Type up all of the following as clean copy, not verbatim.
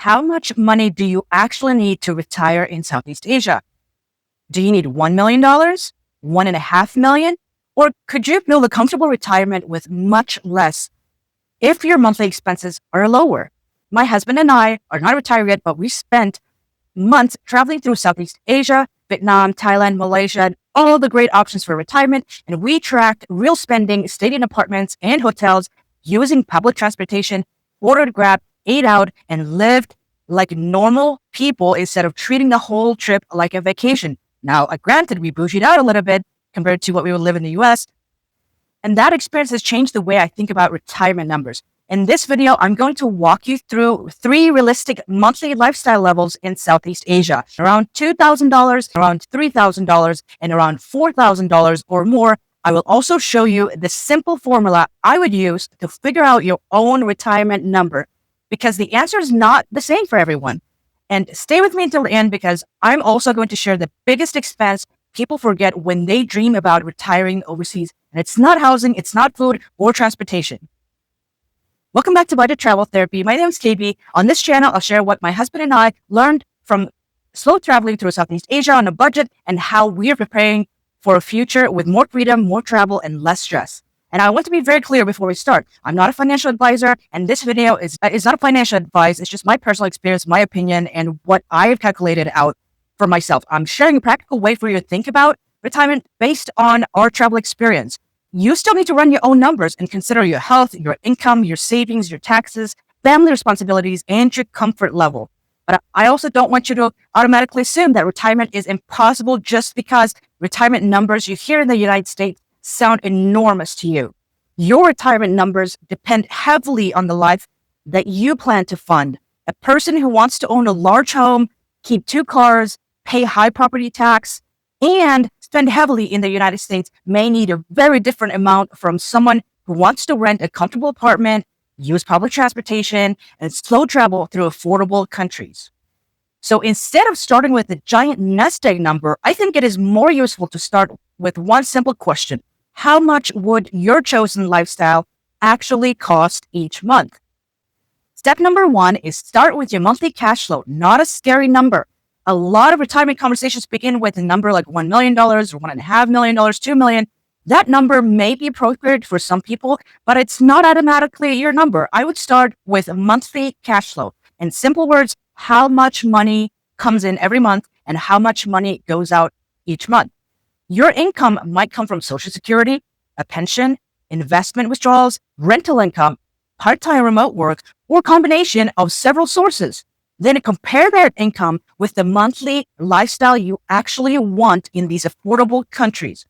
How much money do you actually need to retire in Southeast Asia? Do you need $1 million, $1.5 million, or could you build a comfortable retirement with much less if your monthly expenses are lower? My husband and I are not retired yet, but we spent months traveling through Southeast Asia, Vietnam, Thailand, Malaysia, and all the great options for retirement. And we tracked real spending, stayed in apartments and hotels using public transportation, ordered Grab, ate out, and lived like normal people instead of treating the whole trip like a vacation. Now, granted, we bougied out a little bit compared to what we would live in the US. And that experience has changed the way I think about retirement numbers. In this video, I'm going to walk you through 3 realistic monthly lifestyle levels in Southeast Asia, around $2,000, around $3,000, and around $4,000 or more. I will also show you the simple formula I would use to figure out your own retirement number, because the answer is not the same for everyone. And stay with me until the end, because I'm also going to share the biggest expense people forget when they dream about retiring overseas. And it's not housing, it's not food or transportation. Welcome back to Budget Travel Therapy. My name is KB. On this channel, I'll share what my husband and I learned from slow traveling through Southeast Asia on a budget and how we are preparing for a future with more freedom, more travel, and less stress. And I want to be very clear before we start. I'm not a financial advisor, and this video is not a financial advice. It's just my personal experience, my opinion, and what I have calculated out for myself. I'm sharing a practical way for you to think about retirement based on our travel experience. You still need to run your own numbers and consider your health, your income, your savings, your taxes, family responsibilities, and your comfort level. But I also don't want you to automatically assume that retirement is impossible just because retirement numbers you hear in the United States sound enormous to you. Your retirement numbers depend heavily on the life that you plan to fund. A person who wants to own a large home, keep 2 cars, pay high property tax, and spend heavily in the United States may need a very different amount from someone who wants to rent a comfortable apartment, use public transportation, and slow travel through affordable countries. So instead of starting with a giant nest egg number, I think it is more useful to start with one simple question. How much would your chosen lifestyle actually cost each month? Step number 1 is start with your monthly cash flow, not a scary number. A lot of retirement conversations begin with a number like $1 million or $1.5 million, $2 million. That number may be appropriate for some people, but it's not automatically your number. I would start with a monthly cash flow. In simple words, how much money comes in every month and how much money goes out each month. Your income might come from Social Security, a pension, investment withdrawals, rental income, part-time remote work, or combination of several sources. Then compare that income with the monthly lifestyle you actually want in these affordable countries.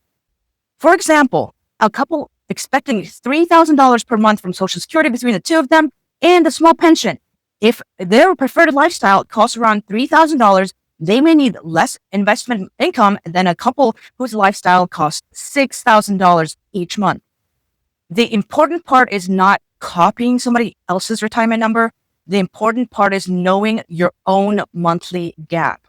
For example, a couple expecting $3,000 per month from Social Security between the two of them and a small pension. If their preferred lifestyle costs around $3,000, they may need less investment income than a couple whose lifestyle costs $6,000 each month. The important part is not copying somebody else's retirement number. The important part is knowing your own monthly gap.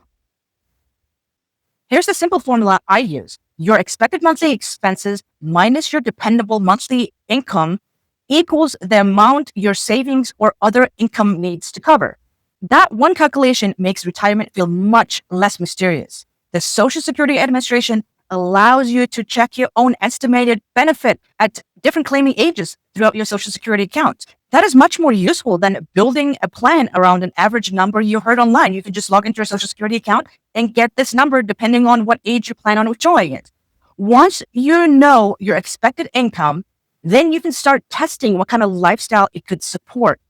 Here's the simple formula I use. Your expected monthly expenses minus your dependable monthly income equals the amount your savings or other income needs to cover. That one calculation makes retirement feel much less mysterious. The Social Security Administration allows you to check your own estimated benefit at different claiming ages throughout your Social Security account. That is much more useful than building a plan around an average number you heard online. You can just log into your Social Security account and get this number depending on what age you plan on withdrawing it. Once you know your expected income, then you can start testing what kind of lifestyle it could support.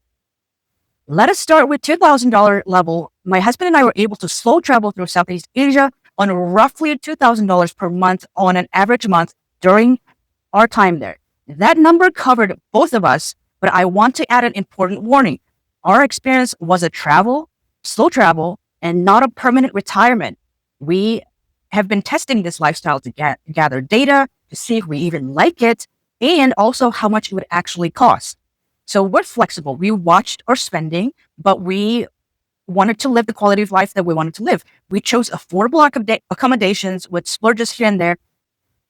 Let us start with $2,000 level. My husband and I were able to slow travel through Southeast Asia on roughly $2,000 per month on an average month during our time there. That number covered both of us, but I want to add an important warning. Our experience was a slow travel, and not a permanent retirement. We have been testing this lifestyle to gather data to see if we even like it and also how much it would actually cost. So we're flexible. We watched our spending, but we wanted to live the quality of life that we wanted to live. We chose affordable accommodations with splurges here and there.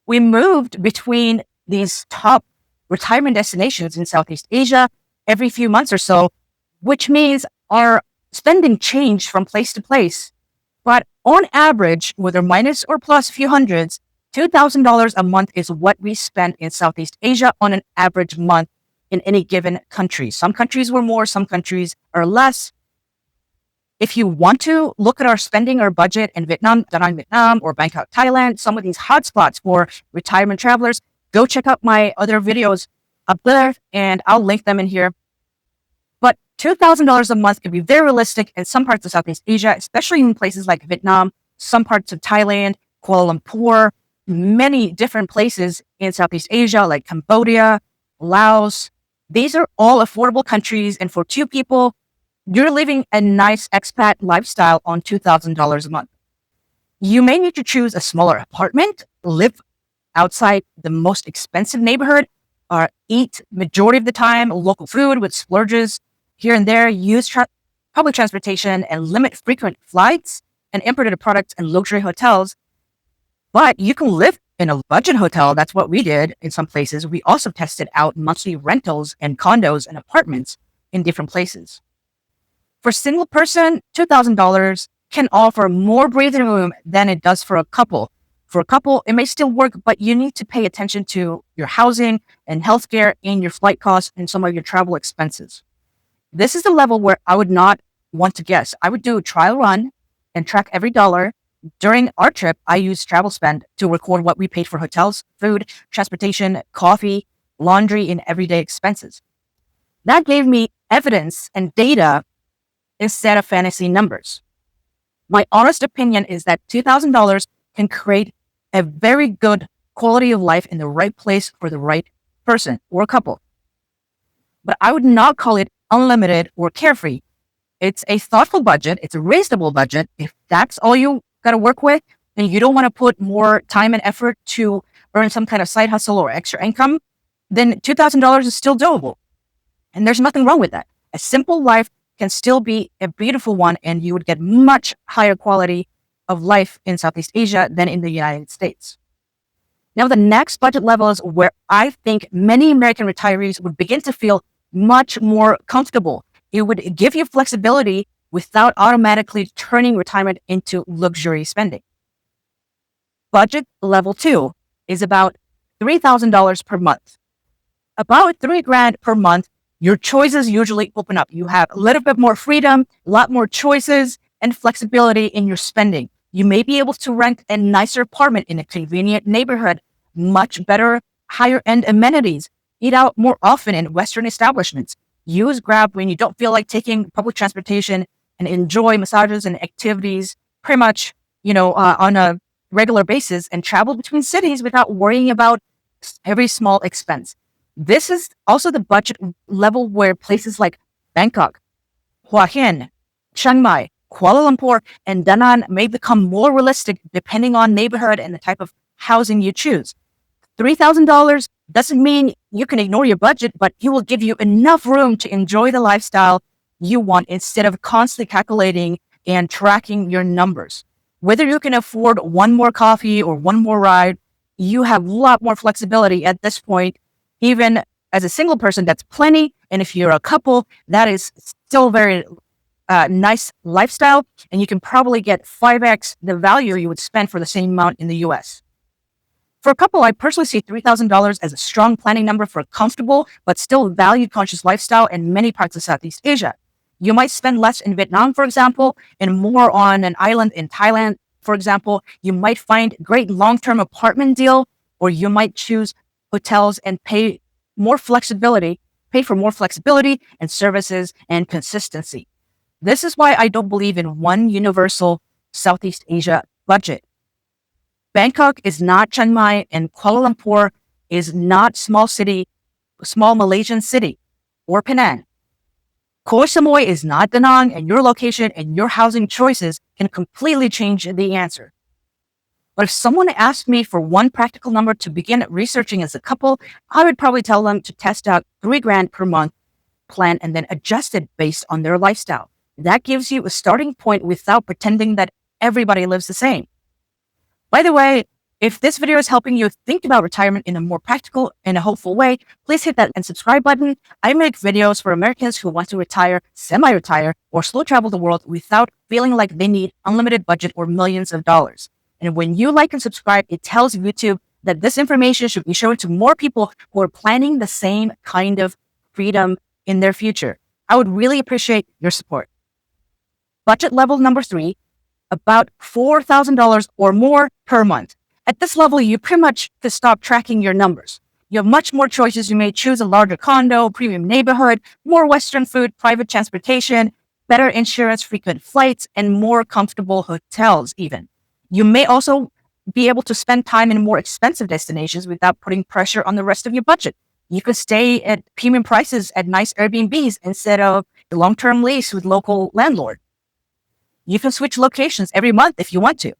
We moved between these top retirement destinations in Southeast Asia every few months or so, which means our Spending changed from place to place, but on average, whether minus or plus a few hundreds, $2,000 a month is what we spend in Southeast Asia on an average month in any given country. Some countries were more, some countries are less. If you want to look at our spending or budget in Vietnam, Da Nang, Vietnam, or Bangkok, Thailand, some of these hotspots for retirement travelers, go check out my other videos up there, and I'll link them in here. But $2,000 a month can be very realistic in some parts of Southeast Asia, especially in places like Vietnam, some parts of Thailand, Kuala Lumpur, many different places in Southeast Asia like Cambodia, Laos. These are all affordable countries, and for two people, you're living a nice expat lifestyle on $2,000 a month. You may need to choose a smaller apartment, live outside the most expensive neighborhood, or eat majority of the time local food with splurges here and there, use public transportation, and limit frequent flights and imported products and luxury hotels. But you can live in a budget hotel. That's what we did in some places. We also tested out monthly rentals and condos and apartments in different places. For single person, $2,000 can offer more breathing room than it does for a couple. For a couple, it may still work, but you need to pay attention to your housing and healthcare and your flight costs and some of your travel expenses. This is the level where I would not want to guess. I would do a trial run and track every dollar. During our trip, I used travel spend to record what we paid for hotels, food, transportation, coffee, laundry, and everyday expenses. That gave me evidence and data instead of fantasy numbers. My honest opinion is that $2,000 can create a very good quality of life in the right place for the right person or couple. But I would not call it unlimited or carefree. It's a thoughtful budget. It's a reasonable budget. If that's all you got to work with, and you don't want to put more time and effort to earn some kind of side hustle or extra income, then $2,000 is still doable. And there's nothing wrong with that. A simple life can still be a beautiful one, and you would get much higher quality of life in Southeast Asia than in the United States. Now, the next budget level is where I think many American retirees would begin to feel much more comfortable. It would give you flexibility without automatically turning retirement into luxury spending. Budget level 2 is about $3,000 per month. About $3,000 per month, your choices usually open up. You have a little bit more freedom, a lot more choices, and flexibility in your spending. You may be able to rent a nicer apartment in a convenient neighborhood, much better, higher-end amenities, eat out more often in Western establishments, use Grab when you don't feel like taking public transportation, and enjoy massages and activities pretty much, on a regular basis, and travel between cities without worrying about every small expense. This is also the budget level where places like Bangkok, Hua Hin, Chiang Mai, Kuala Lumpur, and Da Nang may become more realistic depending on neighborhood and the type of housing you choose. $3,000 doesn't mean you can ignore your budget, but it will give you enough room to enjoy the lifestyle you want instead of constantly calculating and tracking your numbers. Whether you can afford one more coffee or one more ride, you have a lot more flexibility at this point. Even as a single person, that's plenty. And if you're a couple, that is still very nice lifestyle. And you can probably get 5x the value you would spend for the same amount in the US. For a couple, I personally see $3,000 as a strong planning number for a comfortable but still value-conscious lifestyle in many parts of Southeast Asia. You might spend less in Vietnam, for example, and more on an island in Thailand, for example. You might find a great long-term apartment deal, or you might choose hotels and pay for more flexibility and services and consistency. This is why I don't believe in one universal Southeast Asia budget. Bangkok is not Chiang Mai, and Kuala Lumpur is not small Malaysian city, or Penang. Koh Samui is not Da Nang, and your location and your housing choices can completely change the answer. But if someone asked me for one practical number to begin researching as a couple, I would probably tell them to test out $3,000 per month plan and then adjust it based on their lifestyle. That gives you a starting point without pretending that everybody lives the same. By the way, If this video is helping you think about retirement in a more practical and a hopeful way, please hit that and subscribe button. I make videos for Americans who want to retire, semi-retire, or slow travel the world without feeling like they need unlimited budget or millions of dollars. And when you like and subscribe, it tells YouTube that this information should be shown to more people who are planning the same kind of freedom in their future. I would really appreciate your support. Budget level number 3, about $4,000 or more per month. At this level, you pretty much could stop tracking your numbers. You have much more choices. You may choose a larger condo, premium neighborhood, more Western food, private transportation, better insurance, frequent flights, and more comfortable hotels even. You may also be able to spend time in more expensive destinations without putting pressure on the rest of your budget. You could stay at premium prices at nice Airbnbs instead of a long-term lease with local landlord. You can switch locations every month if you want to.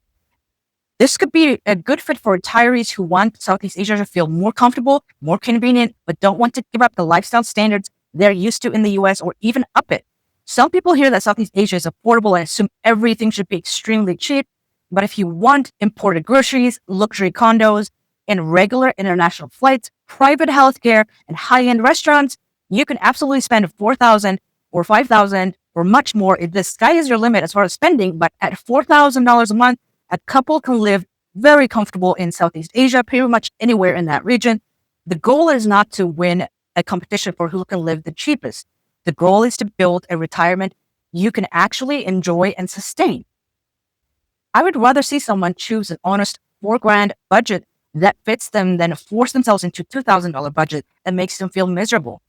This could be a good fit for retirees who want Southeast Asia to feel more comfortable, more convenient, but don't want to give up the lifestyle standards they're used to in the US or even up it. Some people hear that Southeast Asia is affordable and assume everything should be extremely cheap. But if you want imported groceries, luxury condos, and regular international flights, private healthcare, and high-end restaurants, you can absolutely spend $4,000 or $5,000 or much more. The sky is your limit as far as spending, but at $4,000 a month, a couple can live very comfortable in Southeast Asia, pretty much anywhere in that region. The goal is not to win a competition for who can live the cheapest. The goal is to build a retirement you can actually enjoy and sustain. I would rather see someone choose an honest $4,000 budget that fits them than force themselves into a $2,000 budget that makes them feel miserable.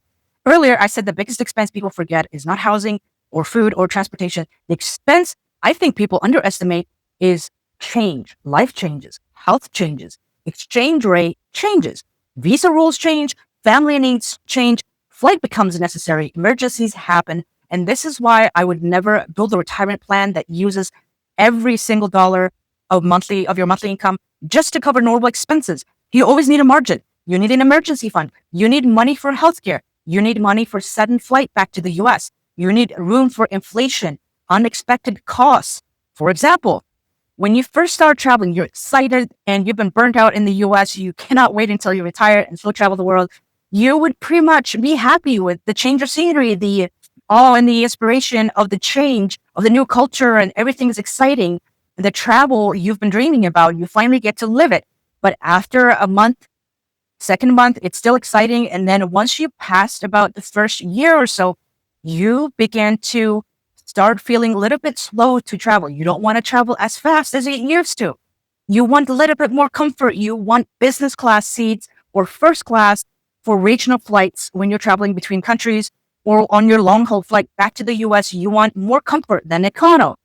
Earlier, I said the biggest expense people forget is not housing or food or transportation. The expense I think people underestimate is change. Life changes, health changes, exchange rate changes, visa rules change, family needs change, flight becomes necessary, emergencies happen. And this is why I would never build a retirement plan that uses every single dollar of your monthly income just to cover normal expenses. You always need a margin. You need an emergency fund. You need money for healthcare. You need money for sudden flight back to the US. You need room for inflation, unexpected costs. For example, when you first start traveling, you're excited and you've been burnt out in the US. You cannot wait until you retire and still travel the world. You would pretty much be happy with the change of scenery, the awe and the inspiration of the change of the new culture, and everything is exciting. The travel you've been dreaming about, you finally get to live it. But after a month, second month, it's still exciting. And then once you passed about the first year or so, you begin to start feeling a little bit slow to travel. You don't want to travel as fast as you used to. You want a little bit more comfort. You want business class seats or first class for regional flights when you're traveling between countries, or on your long haul flight back to the US. You want more comfort than econo.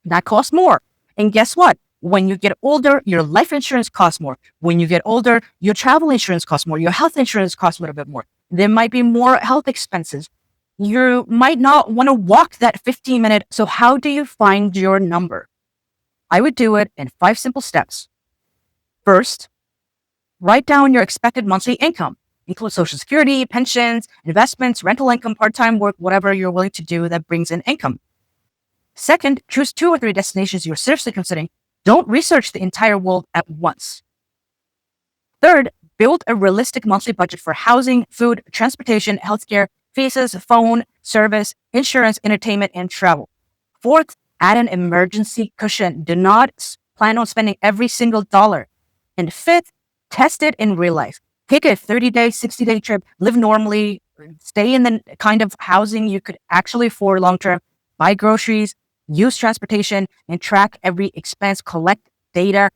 That costs more. And guess what? When you get older, your life insurance costs more. When you get older, your travel insurance costs more. Your health insurance costs a little bit more. There might be more health expenses. You might not want to walk that 15-minute. So how do you find your number? I would do it in 5 simple steps. First, write down your expected monthly income. Include Social Security, pensions, investments, rental income, part-time work, whatever you're willing to do that brings in income. Second, choose 2 or 3 destinations you're seriously considering. Don't research the entire world at once. Third, build a realistic monthly budget for housing, food, transportation, healthcare, visas, phone, service, insurance, entertainment, and travel. Fourth, add an emergency cushion. Do not plan on spending every single dollar. And fifth, test it in real life. Take a 30-day, 60-day trip, live normally, stay in the kind of housing you could actually afford long-term, buy groceries, use transportation, and track every expense, collect data,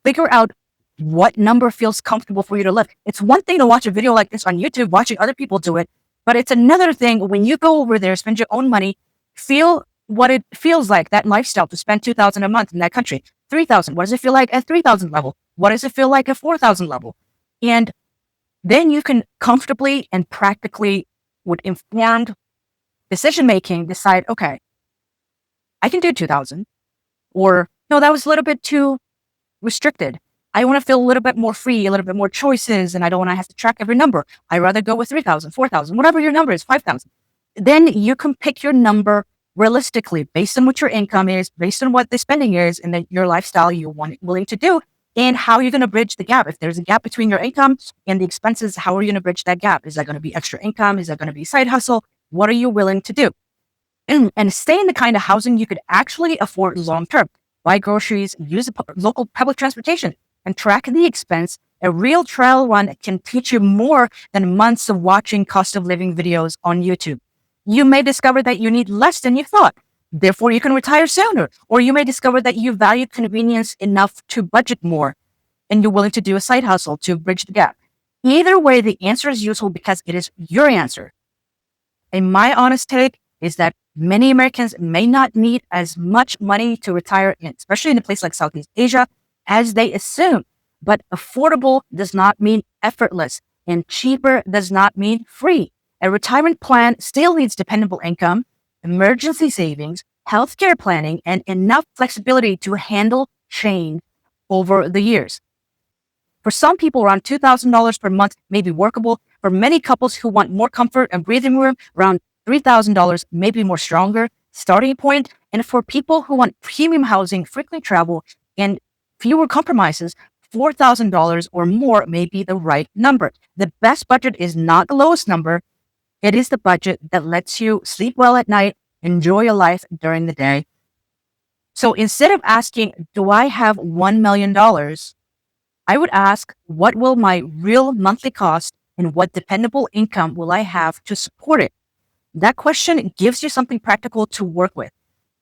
figure out what number feels comfortable for you to live. It's one thing to watch a video like this on YouTube, watching other people do it, but it's another thing when you go over there, spend your own money, feel what it feels like, that lifestyle, to spend $2,000 a month in that country. $3,000. What does it feel like at $3,000 level? What does it feel like at $4,000 level? And then you can comfortably and practically, with informed decision-making, decide, okay, I can do 2,000, or no, that was a little bit too restricted. I want to feel a little bit more free, a little bit more choices, and I don't want to have to track every number. I'd rather go with 3,000, 4,000, whatever your number is, 5,000. Then you can pick your number realistically based on what your income is, based on what the spending is, and then your lifestyle you're willing to do. and how you're going to bridge the gap. If there's a gap between your income and the expenses, how are you going to bridge that gap? Is that going to be extra income? Is that going to be side hustle? What are you willing to do? And stay in the kind of housing you could actually afford long term. Buy groceries, use local public transportation, and track the expense. A real trial run can teach you more than months of watching cost of living videos on YouTube. You may discover that you need less than you thought. Therefore, you can retire sooner. Or you may discover that you value convenience enough to budget more and you're willing to do a side hustle to bridge the gap. Either way, the answer is useful because it is your answer. And my honest take is that many Americans may not need as much money to retire, especially in a place like Southeast Asia, as they assume. But affordable does not mean effortless, and cheaper does not mean free. A retirement plan still needs dependable income, emergency savings, healthcare planning, and enough flexibility to handle change over the years. For some people, around $2,000 per month may be workable. For many couples who want more comfort and breathing room, around $3,000 may be more stronger starting point. And for people who want premium housing, frequent travel, and fewer compromises, $4,000 or more may be the right number. The best budget is not the lowest number. It is the budget that lets you sleep well at night, enjoy your life during the day. So instead of asking, do I have $1 million? I would ask, what will my real monthly cost and what dependable income will I have to support it? That question gives you something practical to work with.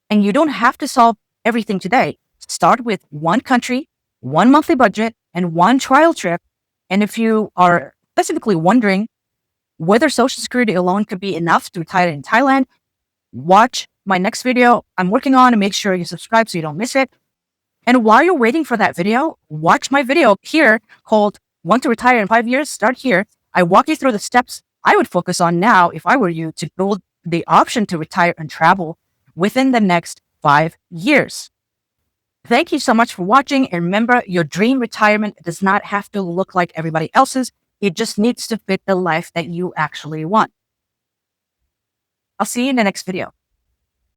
And you don't have to solve everything today. Start with one country, one monthly budget, and one trial trip. And if you are specifically wondering whether Social Security alone could be enough to retire in Thailand, watch my next video I'm working on and make sure you subscribe so you don't miss it. And while you're waiting for that video, watch my video here called Want to Retire in 5 Years? Start here. I walk you through the steps I would focus on now if I were you to build the option to retire and travel within the next 5 years. Thank you so much for watching. And remember, your dream retirement does not have to look like everybody else's. It just needs to fit the life that you actually want. I'll see you in the next video.